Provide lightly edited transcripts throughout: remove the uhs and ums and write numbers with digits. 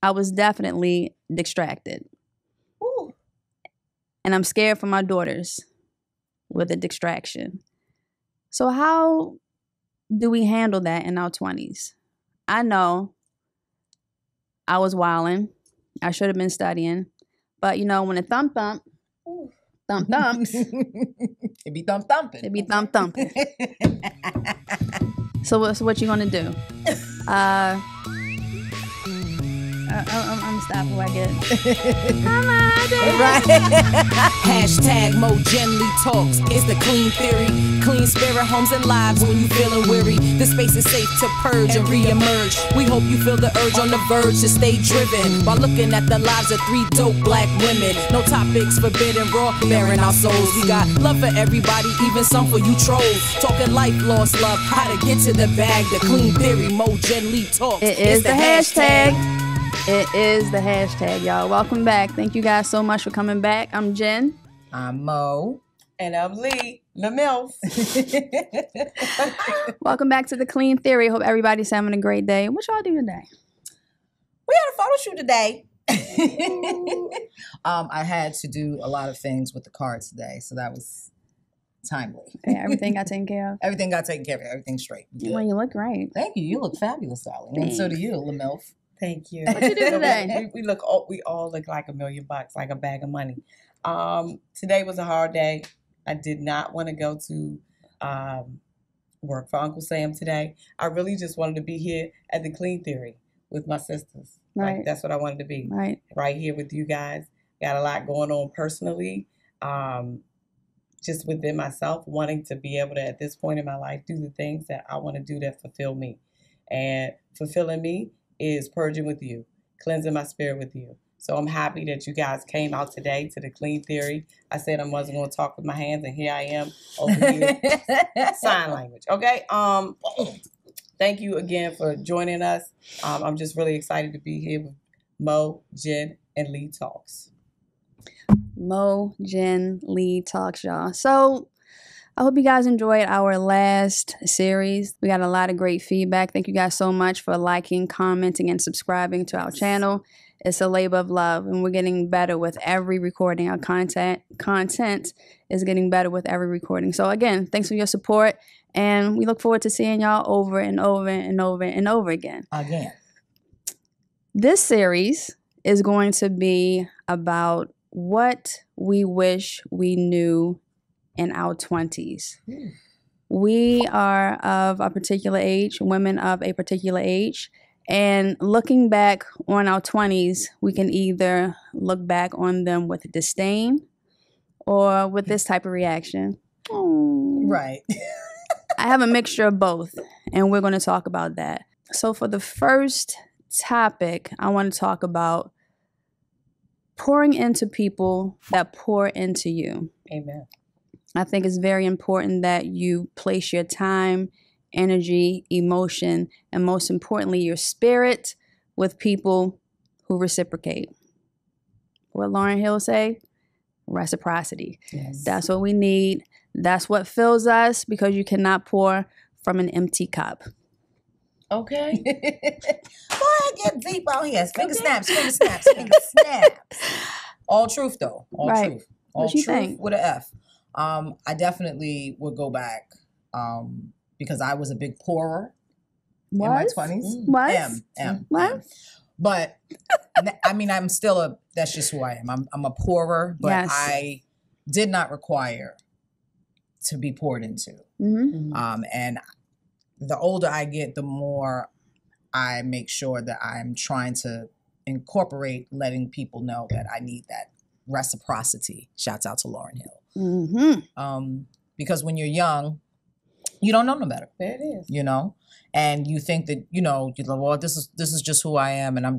I was definitely distracted. Ooh. And I'm scared for my daughters with a distraction. So how do we handle that in our 20s? I know I was wilding. I should have been studying. But, you know, when it thump thumps, It be thumping. it be thumping. So what you gonna do? I'm stopping where I get Come on, baby. Right. Hashtag Mo Gently Talks. It's the clean theory. Clean spirit homes and lives when you feeling weary. The space is safe to purge and re-emerge. We hope you feel the urge on the verge to stay driven while looking at the lives of 3 dope black women. No topics forbidden, raw, bearing our souls. We got love for everybody, even some for you trolls. Talking life, lost love, how to get to the bag. The clean theory, Mo Gently Talks. It is the hashtag. It is the hashtag, y'all. Welcome back. Thank you guys so much for coming back. I'm Jen. I'm Mo. And I'm Lee, the MILF. Welcome back to the Clean Theory. Hope everybody's having a great day. What y'all do today? We had a photo shoot today. I had to do a lot of things with the cards today, so that was timely. Yeah, everything got taken care of. Everything got taken care of. Everything's straight. Well, you look great. Thank you. You look fabulous, darling. And so do you, LaMilf. Thank you. What you do today? we all look like $1 million, like a bag of money. Today was a hard day. I did not want to go to work for Uncle Sam today. I really just wanted to be here at the Clean Theory with my sisters. Right. Like, that's what I wanted to be. Right here with you guys. Got a lot going on personally. Just within myself, wanting to be able to, at this point in my life, do the things that I want to do that fulfill me. And fulfilling me is purging with you, cleansing my spirit with you. So I'm happy that you guys came out today to the Clean Theory. I said I wasn't going to talk with my hands, and here I am over here. Sign language. Okay. Thank you again for joining us. I'm just really excited to be here with Mo, Jen, and Lee Talks. Mo, Jen, Lee Talks, y'all. So I hope you guys enjoyed our last series. We got a lot of great feedback. Thank you guys so much for liking, commenting, and subscribing to our channel. It's a labor of love, and we're getting better with every recording. Our content is getting better with every recording. So again, thanks for your support, and we look forward to seeing y'all over and over and over and over again. Again. This series is going to be about what we wish we knew in our 20s. We are of a particular age, women of a particular age, and looking back on our 20s, we can either look back on them with disdain or with this type of reaction. Right. I have a mixture of both, and we're going to talk about that. So for the first topic, I want to talk about pouring into people that pour into you. Amen. I think it's very important that you place your time, energy, emotion, and most importantly, your spirit with people who reciprocate. What Lauryn Hill say? Reciprocity. Yes. That's what we need. That's what fills us, because you cannot pour from an empty cup. Okay. Go ahead, get deep out here. Finger snaps. All truth, though. All Right. truth. All What you truth think? with an F. I definitely would go back because I was a big pourer in my 20s. Was? M. What? But I mean, I'm still that's just who I am. I'm a pourer, but Yes. I did not require to be poured into. Mm-hmm. And the older I get, the more I make sure that I'm trying to incorporate letting people know that I need that reciprocity. Shouts out to Lauryn Hill. Mm-hmm. Because when you're young, you don't know no better. There it is. You know, and you think that, you know, you're like, well, this is just who I am, and I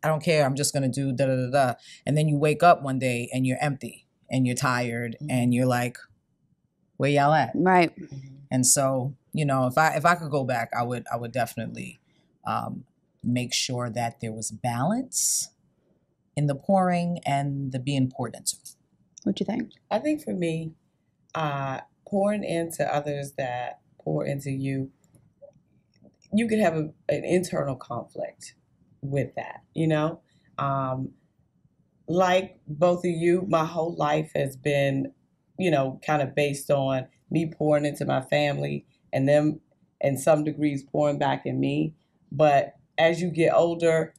don't care. I'm just gonna do da da da da. And then you wake up one day and you're empty and you're tired and you're like, where y'all at? Right. And so, you know, if I could go back, I would definitely make sure that there was balance in the pouring and the being poured into. What you think? I think for me, pouring into others that pour into you, you could have an internal conflict with that, you know? Like both of you, my whole life has been, kind of based on me pouring into my family and them, in some degrees, pouring back in me. But as you get older,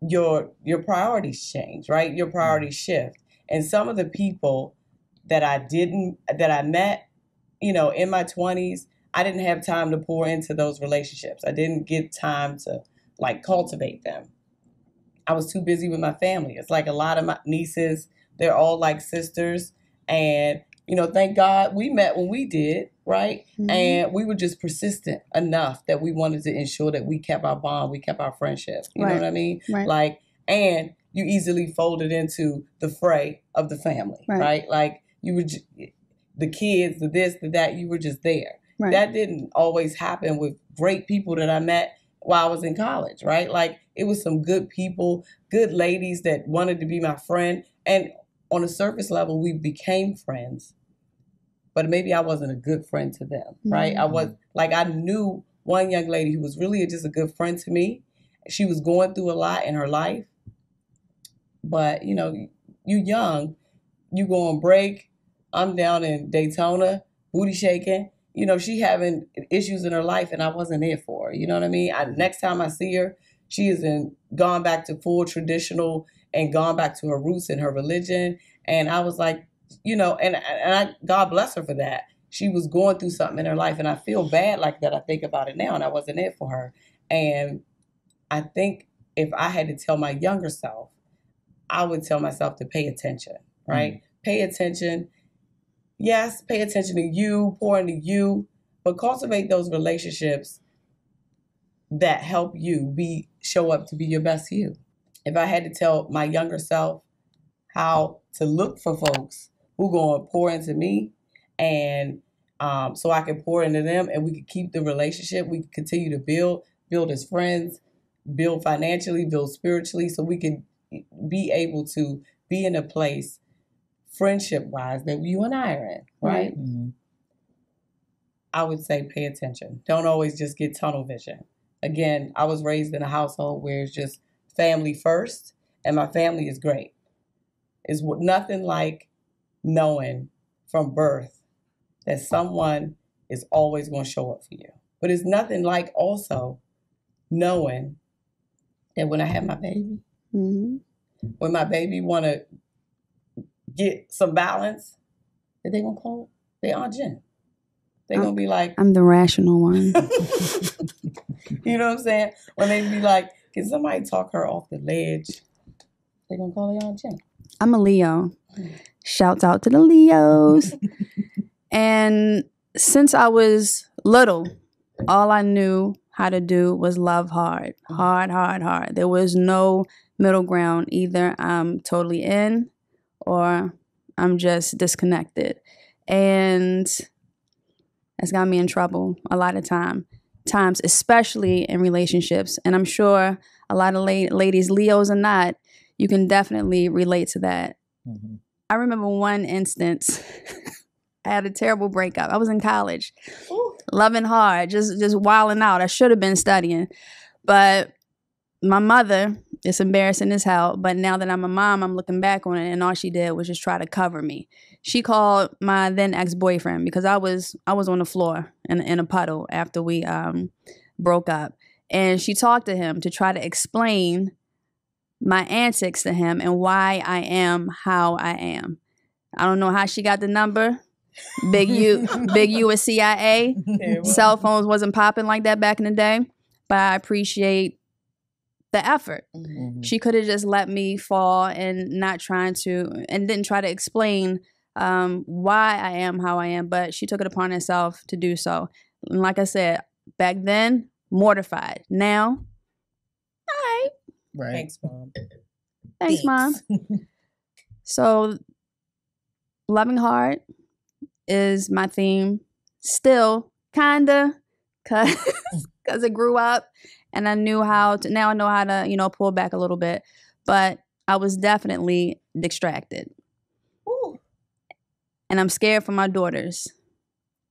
your priorities change, right? Your priorities shift. And some of the people that I met, in my 20s, I didn't have time to pour into those relationships. I didn't get time to cultivate them. I was too busy with my family. It's like a lot of my nieces, they're all like sisters. And, thank God we met when we did, right? Mm-hmm. And we were just persistent enough that we wanted to ensure that we kept our bond, we kept our friendship. You know what I mean? Right. And you easily folded into the fray of the family, right? Like you were, the kids, the this, the that, you were just there. Right. That didn't always happen with great people that I met while I was in college, right? Like it was some good people, good ladies that wanted to be my friend. And on a surface level, we became friends, but maybe I wasn't a good friend to them, right? Mm-hmm. I knew one young lady who was really just a good friend to me. She was going through a lot in her life, but you young, you go on break. I'm down in Daytona, booty shaking. She having issues in her life, and I wasn't there for her. You know what I mean? Next time I see her, she is gone back to full traditional and gone back to her roots and her religion. And I was like, God bless her for that. She was going through something in her life, and I feel bad like that. I think about it now, and I wasn't there for her. And I think if I had to tell my younger self, I would tell myself to pay attention, right? Mm-hmm. Pay attention. Yes, pay attention to you, pour into you, but cultivate those relationships that help you show up to be your best you. If I had to tell my younger self how to look for folks who going to pour into me, and so I can pour into them, and we could keep the relationship, we could continue to build as friends, build financially, build spiritually, so we can be able to be in a place friendship-wise that you and I are in, right? Mm-hmm. I would say pay attention. Don't always just get tunnel vision. Again, I was raised in a household where it's just family first, and my family is great. It's nothing like knowing from birth that someone is always going to show up for you. But it's nothing like also knowing that when I have my baby, mm-hmm. when my baby want to get some balance, that they gonna call they Aunt Jen. They gonna be like, I'm the rational one. You know what I'm saying? When they be like, can somebody talk her off the ledge? They gonna call they Aunt Jen. I'm a Leo. Shouts out to the Leos. And since I was little, all I knew how to do was love hard. Hard, hard, hard. There was no middle ground. Either I'm totally in or I'm just disconnected. And that's got me in trouble a lot of times, especially in relationships. And I'm sure a lot of ladies, Leos or not, you can definitely relate to that. Mm-hmm. I remember one instance, I had a terrible breakup. I was in college, loving hard, just wilding out. I should have been studying. But my mother, it's embarrassing as hell, but now that I'm a mom, I'm looking back on it, and all she did was just try to cover me. She called my then ex-boyfriend because I was on the floor in a puddle after we broke up, and she talked to him to try to explain my antics to him and why I am how I am. I don't know how she got the number. Big U at CIA. Cell phones wasn't popping like that back in the day, but I appreciate the effort. Mm-hmm. She could have just let me fall and didn't try to explain why I am how I am, but she took it upon herself to do so. And like I said, back then, mortified. Now, all right. Right. Thanks, Mom. Thanks, Mom. So, loving hard is my theme. Still, kinda, cause I grew up and I knew how to. Now I know how to, pull back a little bit. But I was definitely distracted. Ooh. And I'm scared for my daughters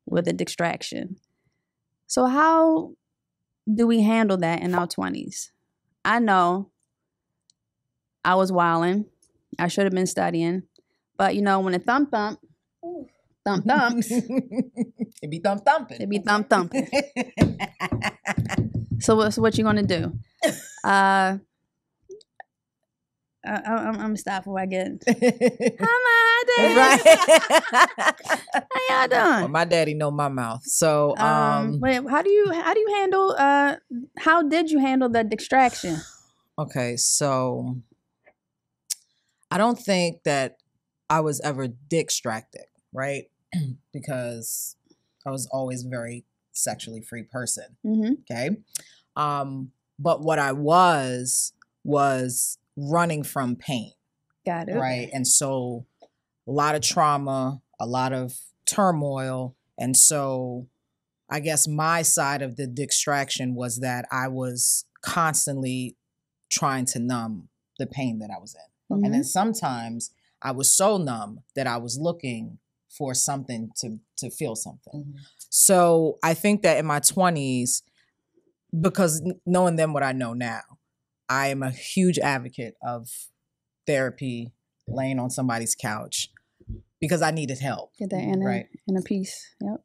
with a distraction. So how do we handle that in our 20s? I know I was wilding. I should have been studying. But, you know, when the thump thumps, It be thumping. it be thumping. So what you gonna do? I'm gonna stop before I get. Hi, my daddy. Right. How y'all doing? Well, my daddy know my mouth. So wait, how do you handle? How did you handle the distraction? Okay, so I don't think that I was ever distracted, right? Because I was always a very sexually free person. Mm-hmm. Okay. But what I was running from pain. Got it. Right. And so a lot of trauma, a lot of turmoil. And so I guess my side of the distraction was that I was constantly trying to numb the pain that I was in. Mm-hmm. And then sometimes I was so numb that I was looking for something to feel something. Mm-hmm. So I think that in my 20s, because knowing then what I know now, I am a huge advocate of therapy, laying on somebody's couch, because I needed help. Get that inner peace. Yep.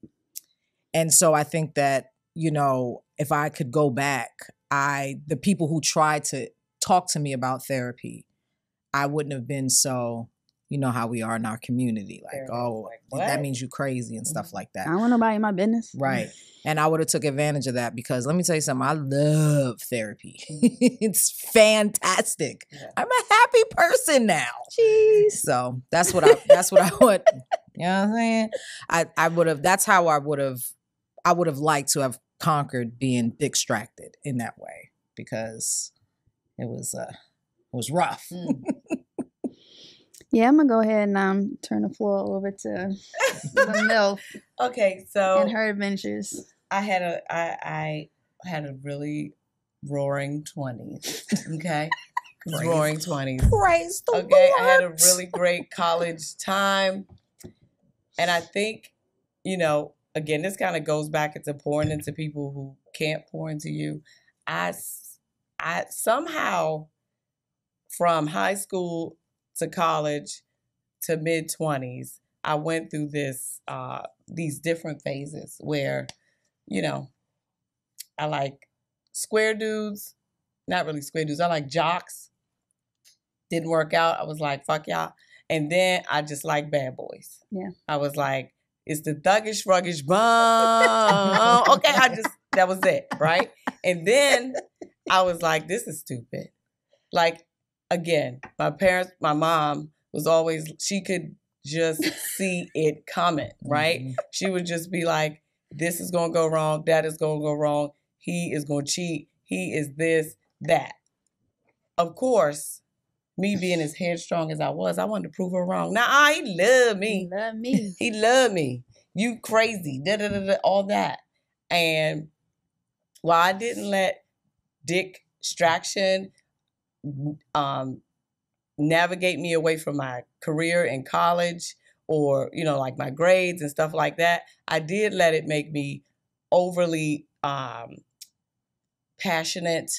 And so I think that, you know, if I could go back, the people who tried to talk to me about therapy, I wouldn't have been so, you know how we are in our community. Like, oh, that means you crazy and stuff like that. I don't want nobody in my business. Right. And I would have took advantage of that, because let me tell you something, I love therapy. It's fantastic. Yeah. I'm a happy person now. Jeez. So that's what I would, you know what I'm saying? I would have, that's how I would have liked to have conquered being distracted in that way, because it was rough. Mm. Yeah, I'm gonna go ahead and turn the floor over to the MILF. Okay, so and her adventures. I had a really roaring 20s. Okay, roaring 20s. Praise the Lord. Okay, I had a really great college time, and I think, you know, again, this kind of goes back into pouring into people who can't pour into you. I somehow, from high school to college to mid-20s, I went through these different phases where, you know, I like square dudes, not really square dudes, I like jocks. Didn't work out. I was like, fuck y'all. And then I just like bad boys. Yeah. I was like, it's the thuggish, ruggish, bum. Okay, that was it, right? And then I was like, this is stupid. Like, again, my mom was always, she could just see it coming, right? Mm-hmm. She would just be like, this is going to go wrong. That is going to go wrong. He is going to cheat. He is this, that. Of course, me being as headstrong as I wanted to prove her wrong. Now, he loved me. He loved me. He loved me. You crazy. All that. And while I didn't let distraction navigate me away from my career in college, or, you know, like my grades and stuff like that, I did let it make me overly passionate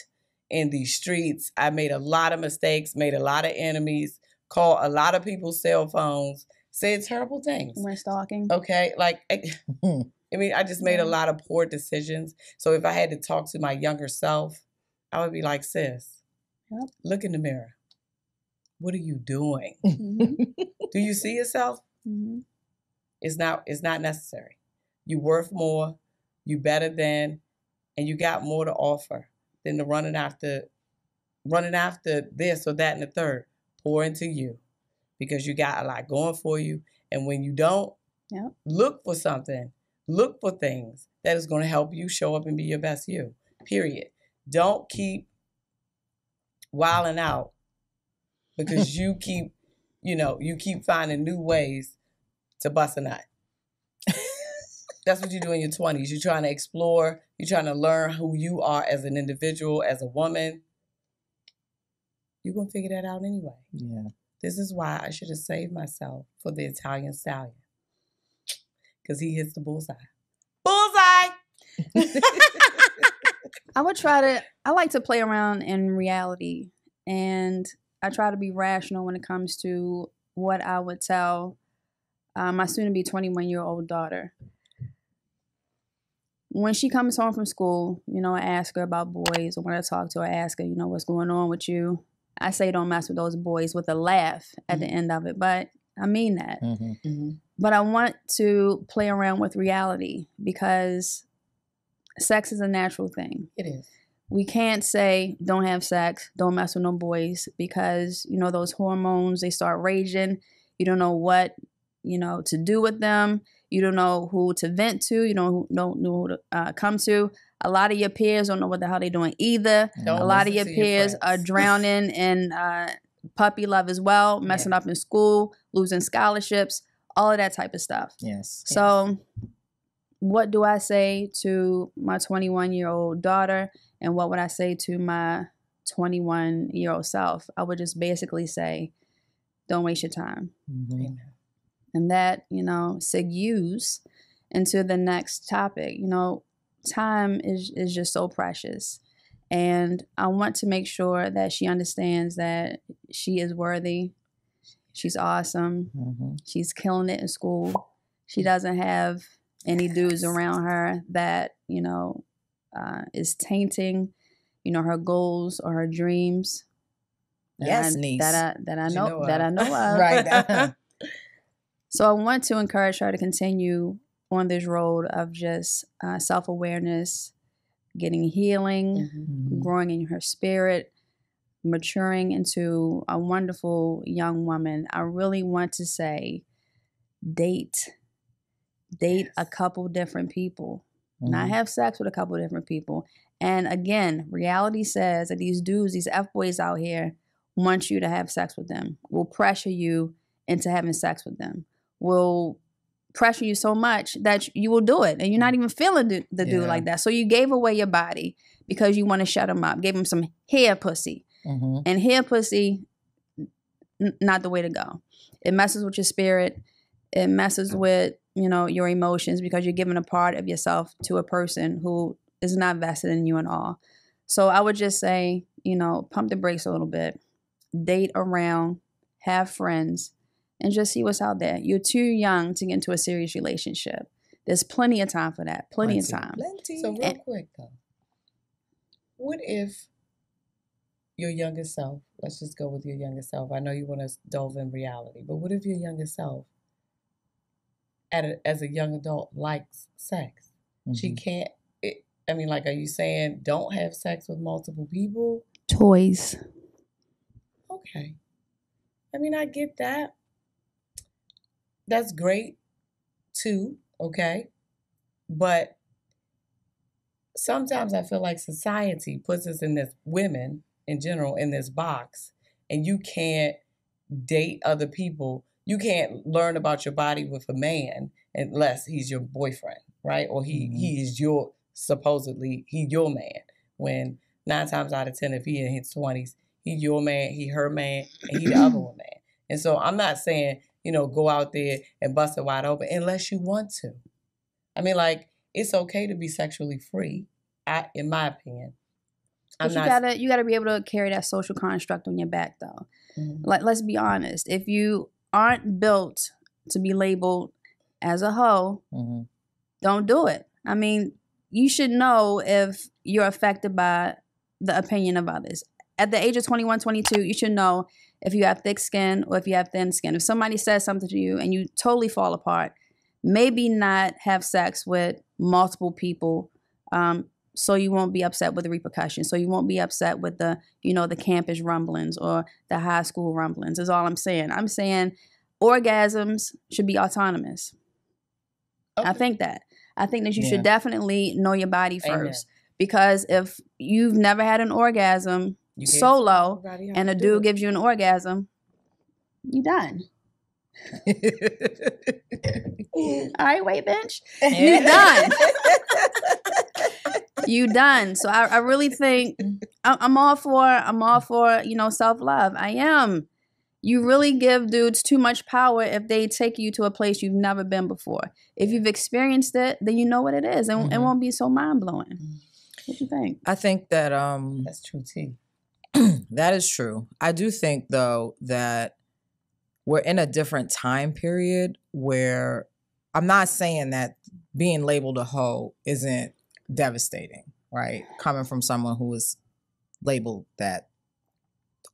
in these streets. I made a lot of mistakes, made a lot of enemies, called a lot of people's cell phones, said terrible things. Went stalking. Okay, like, I mean, I just made a lot of poor decisions. So if I had to talk to my younger self, I would be like, sis, yep. Look in the mirror. What are you doing? Mm-hmm. Do you see yourself? Mm-hmm. It's not necessary. You worth more, you better than, and you got more to offer than the running after this or that and the third. Pour into you, because you got a lot going for you. And when you don't, yep. Look for something. Look for things that is going to help you show up and be your best you. Period. Don't keep wilding out because you keep finding new ways to bust a nut. That's what you do in your 20s. You're trying to explore. You're trying to learn who you are as an individual, as a woman. You're going to figure that out anyway. Yeah. This is why I should have saved myself for the Italian stallion. Because he hits the bullseye. Bullseye! I like to play around in reality. And I try to be rational when it comes to what I would tell my soon-to-be 21-year-old daughter. When she comes home from school, you know, I ask her about boys, or when I talk to her, I ask her, you know, what's going on with you? I say don't mess with those boys with a laugh at the end of it, but I mean that. But I want to play around with reality because sex is a natural thing. It is. We can't say don't have sex, don't mess with no boys, because, you know, those hormones, they start raging. You don't know what, you know, to do with them. You don't know who to vent to. You don't know who to come to. A lot of your peers don't know what the hell they're doing either. Don't a lot of listen your to your peers are friends. drowning in puppy love as well, messing up in school, losing scholarships, all of that type of stuff. Yes. So what do I say to my 21-year-old daughter, and what would I say to my 21-year-old self? I would just basically say, don't waste your time. Amen. And that, you know, segues into the next topic. You know, time is just so precious. And I want to make sure that she understands that she is worthy. She's awesome. She's killing it in school. She doesn't have any dudes around her that, you know, is tainting, you know, her goals or her dreams. Yes, niece. That I know of. Right. So I want to encourage her to continue on this road of just self-awareness, getting healing, growing in her spirit, maturing into a wonderful young woman. I really want to say date a couple different people, not have sex with a couple different people. And again, reality says that these dudes, these F-boys out here want you to have sex with them, will pressure you into having sex with them, will pressure you so much that you will do it, and you're not even feeling the dude like that. So you gave away your body because you want to shut him up, gave him some hair pussy. And hair pussy, not the way to go. It messes with your spirit. It messes with, you know, your emotions, because you're giving a part of yourself to a person who is not vested in you at all. So I would just say, you know, pump the brakes a little bit, date around, have friends, and just see what's out there. You're too young to get into a serious relationship. There's plenty of time for that. Plenty of time. So real quick though, what if your younger self, let's just go with your younger self. I know you want to delve in reality, but what if your younger self, as a young adult, likes sex? She can't, I mean, like, are you saying don't have sex with multiple people? Toys. Okay. I mean, I get that. That's great too, okay? But sometimes I feel like society puts us in this, women in general, in this box, and you can't date other people. You can't learn about your body with a man unless he's your boyfriend, right? Or he is your, supposedly, he your man. When 9 times out of 10, if he in his 20s, he your man, he her man, and he the other one man. And so I'm not saying, you know, go out there and bust it wide open unless you want to. I mean, like, it's okay to be sexually free, in my opinion. But you gotta be able to carry that social construct on your back, though. Like, let's be honest. If you aren't built to be labeled as a hoe, don't do it. I mean, you should know if you're affected by the opinion of others. At the age of 21, 22, you should know if you have thick skin or if you have thin skin. If somebody says something to you and you totally fall apart, maybe not have sex with multiple people, so you won't be upset with the repercussions. So you won't be upset with the, you know, the campus rumblings or the high school rumblings is all I'm saying. I'm saying orgasms should be autonomous. Okay. I think that you should definitely know your body first. Because if you've never had an orgasm solo and a dude gives you an orgasm, you done. All right, wait, bench. You done. You done. So I really think I'm all for, you know, self-love. I am. You really give dudes too much power if they take you to a place you've never been before. If you've experienced it, then you know what it is, and it won't be so mind-blowing. What do you think? I think that that's true too. That is true. I do think, though, that we're in a different time period where I'm not saying that being labeled a hoe isn't devastating, right? Coming from someone who was labeled that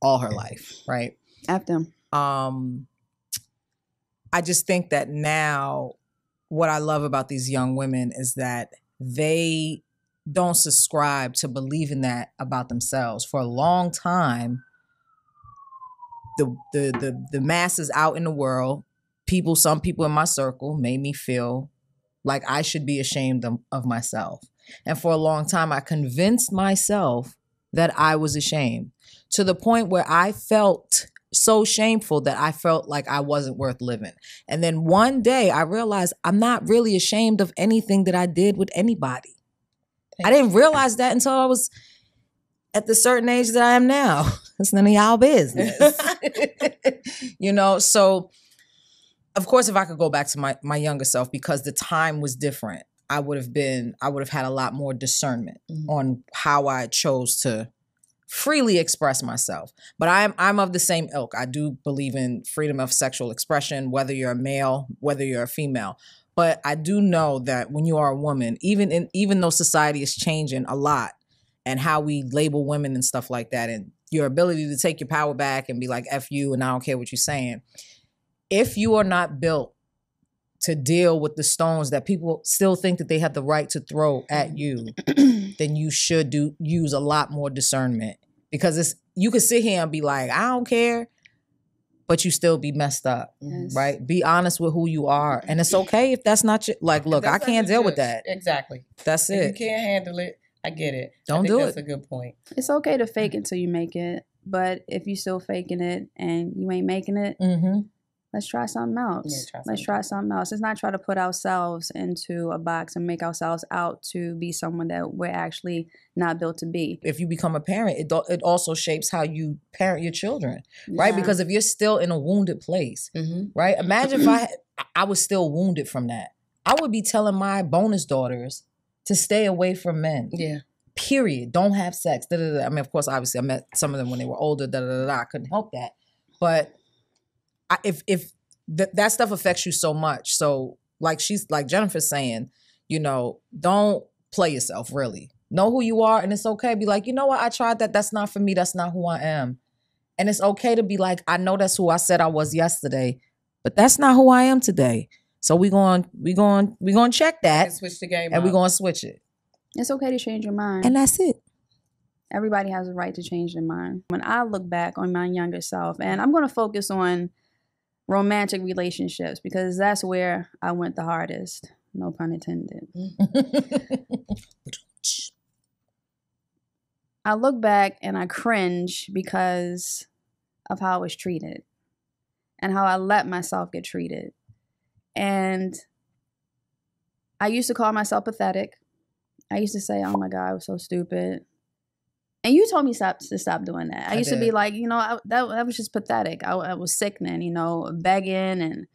all her life, right? After. I just think that now what I love about these young women is that they don't subscribe to believing that about themselves. For a long time, the masses out in the world, some people in my circle made me feel like I should be ashamed of myself. And for a long time, I convinced myself that I was ashamed, to the point where I felt so shameful that I felt like I wasn't worth living. And then one day I realized I'm not really ashamed of anything that I did with anybody. I didn't realize that until I was at the certain age that I am now. It's none of y'all business. So of course, if I could go back to my younger self, because the time was different, I would have had a lot more discernment on how I chose to freely express myself. But I'm of the same ilk. I do believe in freedom of sexual expression, whether you're a male, whether you're a female. But I do know that when you are a woman, even though society is changing a lot, and how we label women and stuff like that, and your ability to take your power back and be like, F you, and I don't care what you're saying. If you are not built to deal with the stones that people still think that they have the right to throw at you, then you should use a lot more discernment. Because you could sit here and be like, I don't care, but you still be messed up, right? Be honest with who you are. And it's okay if that's not your, like, look, I can't deal with that. Exactly. That's it. If you can't handle it, I get it. Don't do it. That's a good point. It's okay to fake it until you make it. But if you still faking it and you ain't making it, let's try something else. Let's try something else. Let's not try to put ourselves into a box and make ourselves out to be someone that we're actually not built to be. If you become a parent, it also shapes how you parent your children, right? Because if you're still in a wounded place, right? Imagine if I was still wounded from that. I would be telling my bonus daughters to stay away from men. Yeah. Period. Don't have sex. I mean, of course, obviously, I met some of them when they were older. I couldn't help that. But if that stuff affects you so much, so like Jennifer's saying, don't play yourself. Really know who you are, and it's okay. Be like, you know what? I tried that. That's not for me. That's not who I am. And it's okay to be like, I know that's who I said I was yesterday, but that's not who I am today. So we going check that and switch the game, and we're going to switch it. It's okay to change your mind. And that's it. Everybody has a right to change their mind. When I look back on my younger self, and I'm going to focus on romantic relationships because that's where I went the hardest. No pun intended. I look back and I cringe because of how I was treated and how I let myself get treated. And I used to call myself pathetic. I used to say, oh my God, I was so stupid. And you told me to stop doing that. I used to be like, that was just pathetic. I was sickening, begging and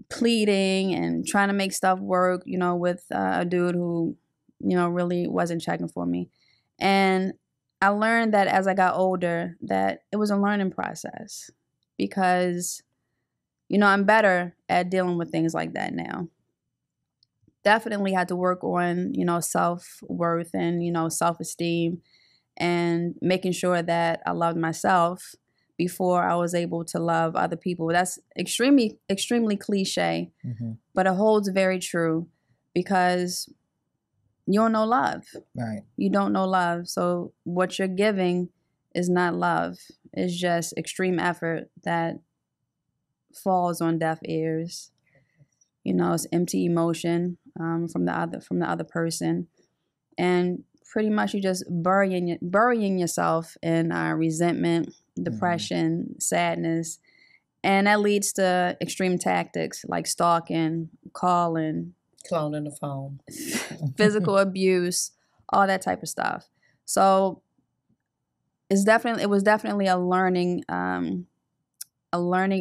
pleading and trying to make stuff work, with a dude who, really wasn't checking for me. And I learned that as I got older, that it was a learning process because, I'm better at dealing with things like that now. Definitely had to work on, self-worth and, self-esteem and making sure that I loved myself before I was able to love other people. That's extremely, extremely cliche, but it holds very true because you don't know love. Right. You don't know love. So what you're giving is not love. It's just extreme effort that falls on deaf ears. It's empty emotion from the other person, and pretty much you just burying yourself in resentment, depression, sadness, and that leads to extreme tactics like stalking, calling, cloning the phone, physical abuse, all that type of stuff. So it was definitely a learning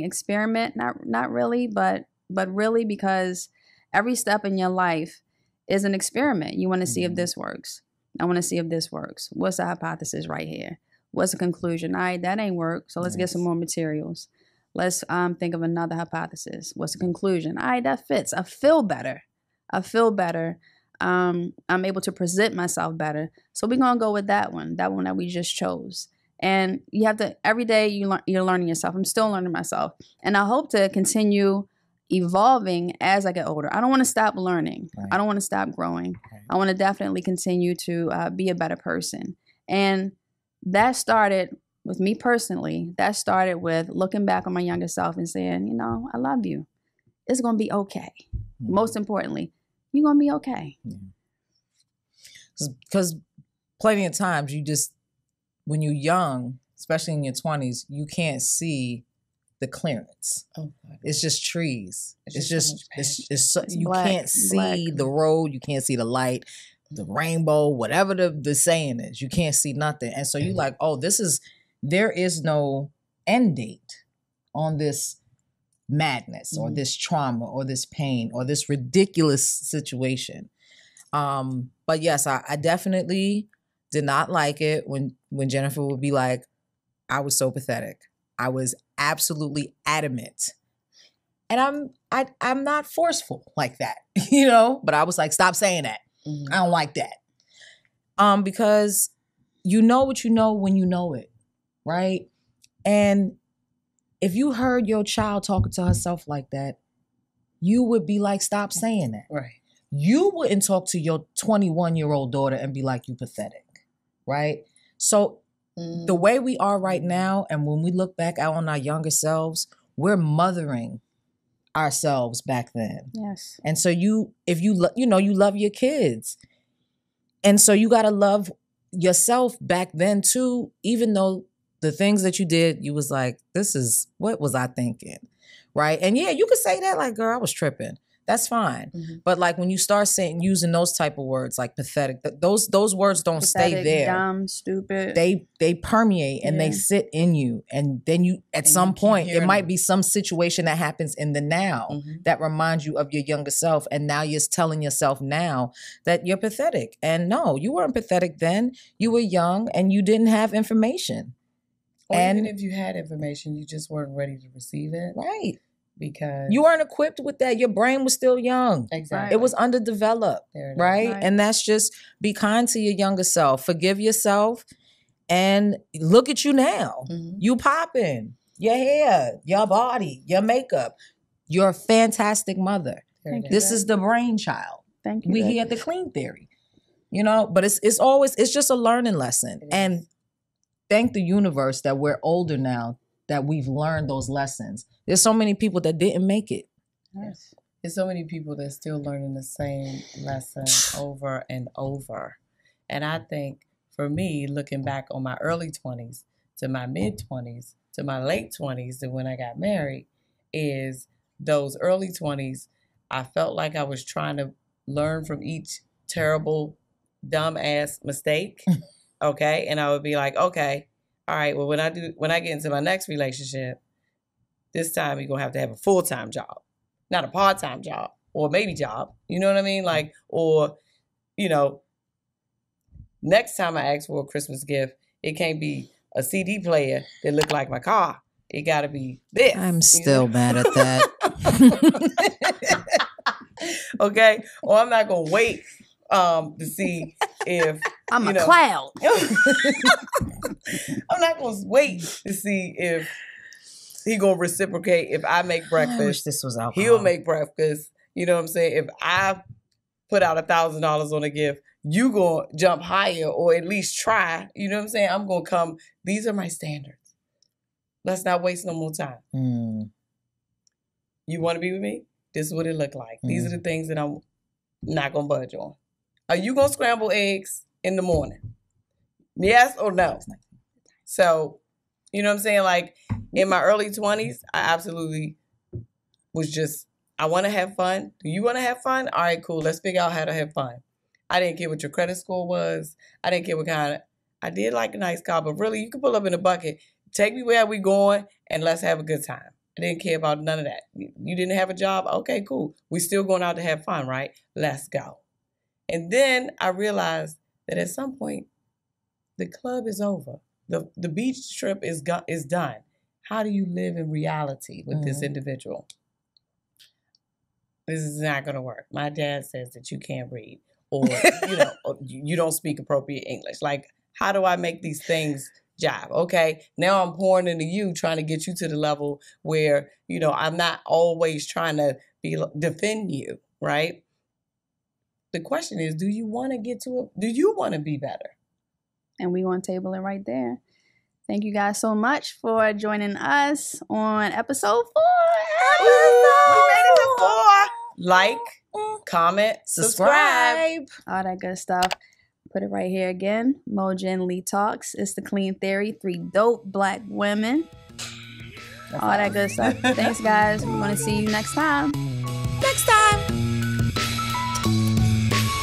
experiment. Not really, but really, because every step in your life is an experiment. You want to see if this works. I want to see if this works. What's the hypothesis right here? What's the conclusion? All right, that ain't work. So let's get some Yes. more materials. Let's think of another hypothesis. What's the conclusion? All right, that fits. I feel better. I'm able to present myself better. So we're gonna go with that one that we just chose. And you have to, every day you're learning yourself. I'm still learning myself. And I hope to continue evolving as I get older. I don't want to stop learning. Right. I don't want to stop growing. Right. I want to definitely continue to be a better person. And that started with me personally. That started with looking back on my younger self and saying, you know, I love you. It's going to be okay. Mm-hmm. Most importantly, you're going to be okay. Because plenty of times you just, when you're young, especially in your 20s, you can't see the clearance. Oh, God. It's just trees. It's just you black, can't see black. the road. You can't see the light, the rainbow, whatever the saying is. You can't see nothing. And so you like, oh, there is no end date on this madness or this trauma or this pain or this ridiculous situation. But yes, I definitely did not like it when Jennifer would be like, I was so pathetic. I was absolutely adamant. And I'm not forceful like that, you know, but I was like, stop saying that. Mm-hmm. I don't like that. Because you know what you know when you know it, right? And if you heard your child talking to herself like that, you would be like, stop saying that. Right. You wouldn't talk to your 21-year-old daughter and be like, you pathetic, right? So the way we are right now, and when we look back out on our younger selves, we're mothering ourselves back then. Yes. And so you love your kids. And so you got to love yourself back then too, even though the things that you did, you was like, what was I thinking? Right? And yeah, you could say that like, girl, I was tripping. That's fine. Mm-hmm. But like when you start using those type of words like pathetic, those words don't pathetic, stay there. Dumb, stupid. They permeate and they sit in you. And then you, at some point, it might be some situation that happens in the now that reminds you of your younger self. And now you're telling yourself now that you're pathetic. And no, you weren't pathetic then. You were young and you didn't have information. Or and even if you had information, you just weren't ready to receive it. Right. Because you weren't equipped with that. Your brain was still young. Exactly. It was underdeveloped, right? And that's just, be kind to your younger self. Forgive yourself. And look at you now. Mm-hmm. You popping. Your hair, your body, your makeup. You're a fantastic mother. This is the brainchild. Thank you. We here at the Clean Theory. You know, but it's just a learning lesson. And thank the universe that we're older now, that we've learned those lessons. There's so many people that didn't make it. Yes. There's so many people that still learning the same lesson over and over. And I think for me, looking back on my early 20s to my mid 20s to my late 20s to when I got married, is those early 20s, I felt like I was trying to learn from each terrible, dumbass mistake. Okay. And I would be like, okay, all right, well, when I get into my next relationship, this time you're going to have a full-time job, not a part-time job or maybe job. You know what I mean? Like, or, you know, next time I ask for a Christmas gift, it can't be a CD player that look like my car. It got to be this. I'm still mad at that. Okay. Or I'm not going to wait to see if I'm a cloud. I'm not going to wait to see if he going to reciprocate. If I make breakfast, I wish this was alcohol. He'll make breakfast. You know what I'm saying? If I put out $1,000 on a gift, you going to jump higher or at least try. You know what I'm saying? I'm going to come. These are my standards. Let's not waste no more time. You want to be with me? This is what it look like. These are the things that I'm not going to budge on. Are you going to scramble eggs in the morning? Yes or no? So, you know what I'm saying? Like, in my early 20s, I absolutely was just, I want to have fun. Do you want to have fun? All right, cool. Let's figure out how to have fun. I didn't care what your credit score was. I didn't care what kind of, I did like a nice car, but really, you can pull up in a bucket. Take me where we going, and let's have a good time. I didn't care about none of that. You didn't have a job? Okay, cool. We still going out to have fun, right? Let's go. And then I realized that at some point, the club is over. The beach trip is done. How do you live in reality with this individual? This is not going to work. My dad says that you can't read, or or you don't speak appropriate English. Like, how do I make these things jive? Okay, now I'm pouring into you, trying to get you to the level where I'm not always trying to defend you, right? The question is, do you want to get to it? Do you want to be better? And we want to table it right there. Thank you guys so much for joining us on episode 4. We made it to 4. Like, comment, subscribe. All that good stuff. Put it right here again. Mo Jen Lee Talks. It's the Clean Theory. 3 dope black women. All that good stuff. Thanks, guys. We're going to see you next time.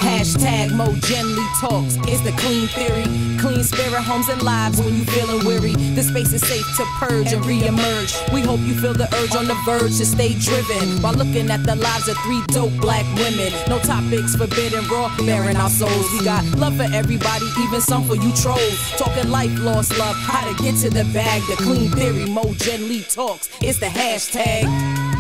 Hashtag Mo Gently Talks. It's the Clean Theory. Clean spirit homes and lives when you feeling weary. The space is safe to purge and re-emerge. We hope you feel the urge on the verge to stay driven while looking at the lives of 3 dope black women. No topics forbidden, raw, bearing our souls. We got love for everybody, even some for you trolls. Talking life, lost love, how to get to the bag. The Clean Theory, Mo Gently Talks. It's the hashtag.